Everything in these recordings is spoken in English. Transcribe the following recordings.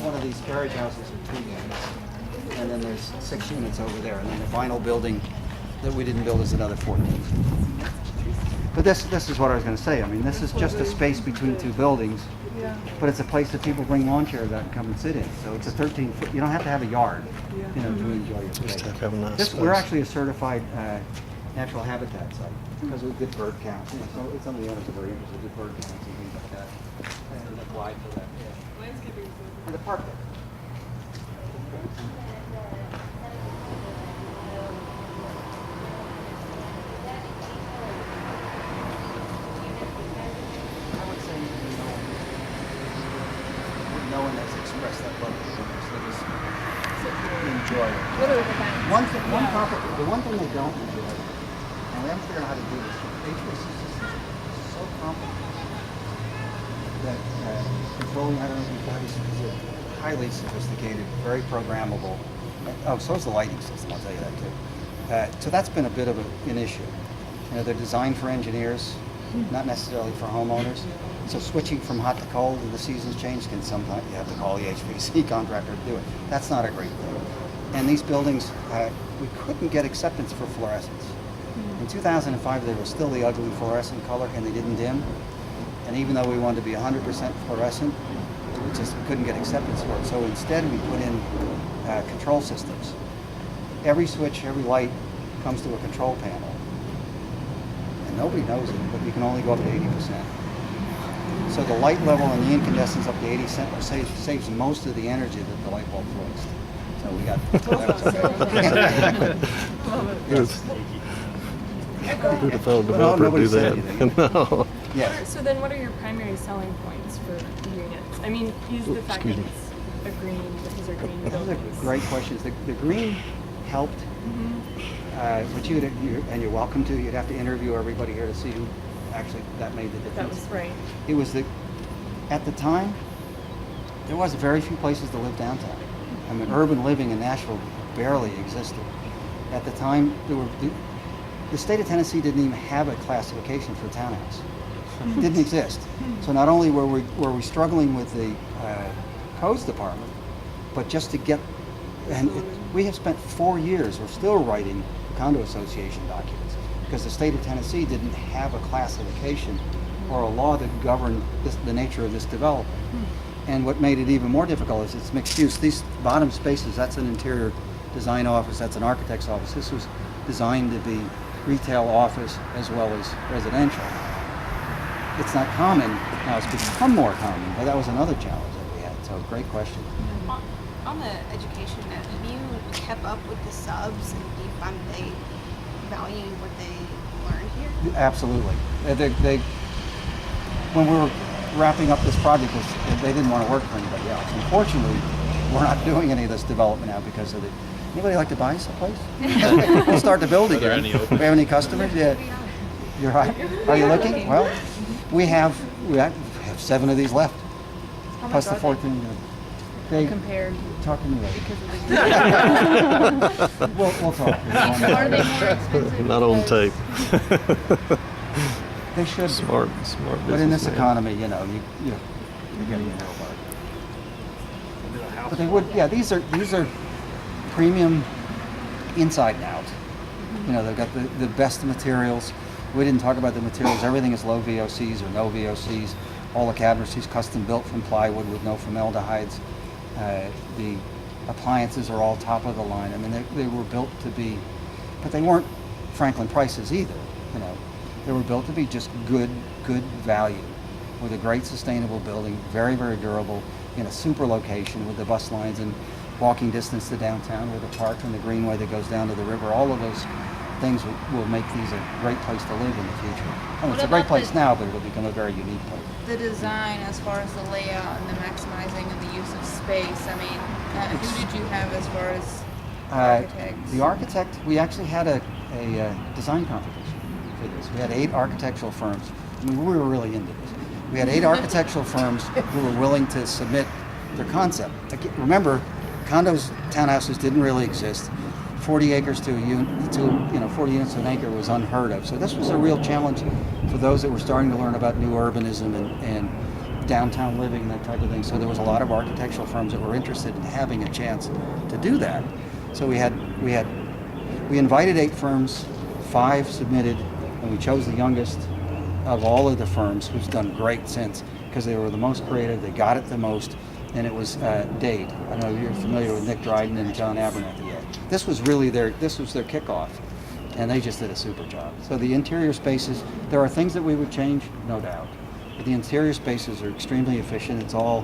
one of these carriage houses are 2 units, and then there's 6 units over there, and then the final building that we didn't build is another 14. But this is what I was going to say. I mean, this is just a space between 2 buildings, but it's a place that people bring lawn chairs out and come and sit in. So it's a 13-foot. You don't have to have a yard, to enjoy your space. We're actually a certified natural habitat site because we did bird counts. So some of the owners are very interested in bird counts and things like that. And applied for that. Landscaping and the park there. No one has expressed that love so just enjoy it. Literally the kind. The one thing they don't enjoy, and we haven't figured out how to do this, HVAC system is so complicated that controlling, I don't know if you've highly sophisticated, very programmable. Oh, so is the lighting system, I'll tell you that too. So that's been a bit of an issue. They're designed for engineers, not necessarily for homeowners. So switching from hot to cold as the seasons change can sometimes, you have to call the HVAC contractor to do it. That's not a great thing. And these buildings, we couldn't get acceptance for fluorescence. In 2005, they were still the ugly fluorescent color and they didn't dim. And even though we wanted to be 100% fluorescent, we just couldn't get acceptance for it. So instead we put in control systems. Every switch, every light comes to a control panel. And nobody knows it, but you can only go up to 80%. So the light level and the incandescence up to 80 cents saves most of the energy that the light bulb wastes. So we got. Who'd have found a developer to do that? No. Yes. So then what are your primary selling points for the units? I mean, is the fact that it's a green, these are green Those are buildings. great questions. The green helped, but and you're welcome to. You'd have to interview everybody here to see who actually that made the difference. That was right. It was at the time, there was very few places to live downtown. I mean, urban living in Nashville barely existed. At the time, the state of Tennessee didn't even have a classification for townhouse. It didn't exist. So not only were we struggling with the codes department, but just to get, and we have spent 4 years, we're still writing condo association documents because the state of Tennessee didn't have a classification or a law that governed the nature of this development. And what made it even more difficult is it's mixed use. These bottom spaces, that's an interior design office, that's an architect's office. This was designed to be retail office as well as residential. It's not common, now it's become more common, but that was another challenge that we had, so great question. On the education note, have you kept up with the subs and do you find they value what they learned here? Absolutely. When we were wrapping up this project, they didn't want to work for anybody else. Unfortunately, we're not doing any of this development now because of it. Anybody like to buy us a place? We'll start to build again. Do we have any customers? Yeah. You're right. Are you looking? Well, we have 7 of these left. Plus the 14. They Compared talk to me later. because of the We'll talk. Are they more expensive? Not on because- tape. They should. Smart business. But in this man. economy, you're getting a little But they would, yeah. These are premium inside and out. They've got the best materials. We didn't talk about the materials. Everything is low VOCs or no VOCs. All the cabinetries custom built from plywood with no formaldehydes. The appliances are all top of the line. I mean, they were built to be, but they weren't Franklin prices either. They were built to be just good value with a great sustainable building, very, very durable, in a super location with the bus lines and walking distance to downtown with the park and the greenway that goes down to the river. All of those things will make these a great place to live in the future. It's a great place now, but it'll become a very unique place. The design as far as the layout and the maximizing and the use of space, I mean, who did you have as far as architects? The architect, we actually had a design competition for this. We had 8 architectural firms. I mean, we were really into this. We had 8 architectural firms who were willing to submit their concept. Remember, condos, townhouses didn't really exist. 40 acres to a unit, 40 units to an acre was unheard of. So this was a real challenge for those that were starting to learn about new urbanism and downtown living, that type of thing. So there was a lot of architectural firms that were interested in having a chance to do that. So we invited 8 firms, 5 submitted, and we chose the youngest of all of the firms, who's done great since, because they were the most creative, they got it the most, and it was Dade. I know you're familiar with Nick Dryden and John Abernathy. This was really their kickoff, and they just did a super job. So the interior spaces, there are things that we would change, no doubt, but the interior spaces are extremely efficient. It's all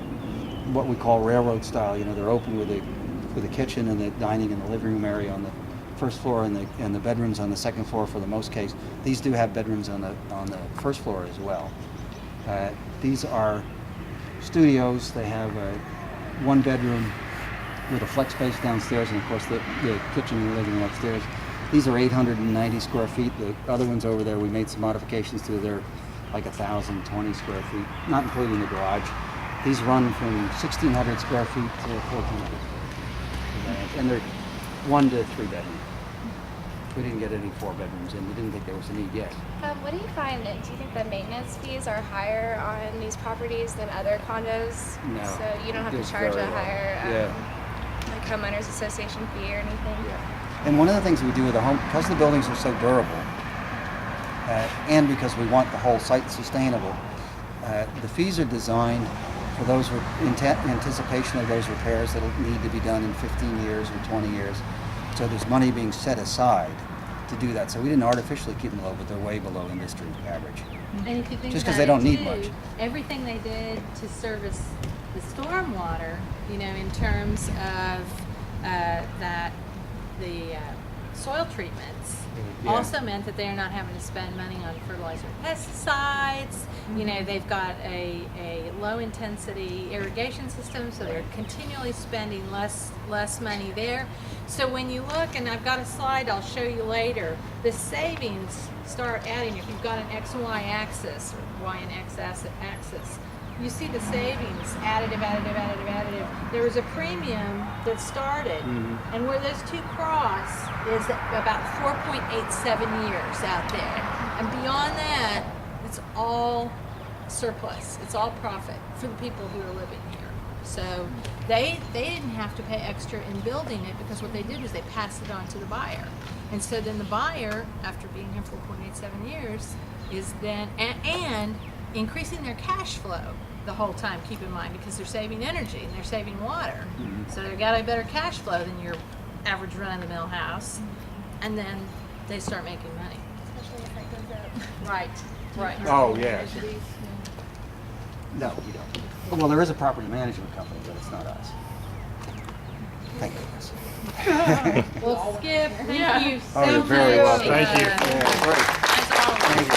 what we call railroad style. You know, they're open with the kitchen and the dining and the living room area on the first floor, and the bedrooms on the second floor for the most case. These do have bedrooms on the first floor as well. These are studios. They have one bedroom with a flex space downstairs, and of course the kitchen and living room upstairs. These are 890 square feet. The other ones over there, we made some modifications to. They're like 1,020 square feet, not including the garage. These run from 1,600 square feet to 1,400 square feet, and they're 1 to 3 bedroom. We didn't get any 4 bedrooms in. We didn't think there was a need yet. What do you find? Do you think the maintenance fees are higher on these properties than other condos? No. So you don't have It's to charge very a low. higher like homeowners association fee or anything? Yeah. And one of the things we do with the home, because the buildings are so durable, and because we want the whole site sustainable, the fees are designed for those with anticipation of those repairs that will need to be done in 15 years or 20 years. So there's money being set aside to do that. So we didn't artificially keep them low, but they're way below industry average. And if you think Just 'cause about they don't it, need too, much. everything they did to service the stormwater, you know, in terms of that the soil treatments, Yeah. also meant that they're not having to spend money on fertilizer and pesticides. You know, they've got a low intensity irrigation system, so they're continually spending less money there. So when you look, and I've got a slide I'll show you later, the savings start adding. If you've got an X and Y axis, or Y and X axis, you see the savings, additive. There was a premium that started, and where those two cross is about 4.87 years out there. And beyond that, it's all surplus. It's all profit for the people who are living here. So they didn't have to pay extra in building it, because what they did is they passed it on to the buyer. And so then the buyer, after being here 4.87 years, is then, and increasing their cash flow the whole time, keep in mind, because they're saving energy and they're saving water. So they've got a better cash flow than your average run-of-the-mill house. And then they start making money. Especially if that goes up. Right. Oh, yeah. No, we don't. Well, there is a property management company, but it's not us. Thank goodness. Well, Skip, thank you so Oh, you're much. very welcome. Thank you. Yeah, great. As always. Thank you.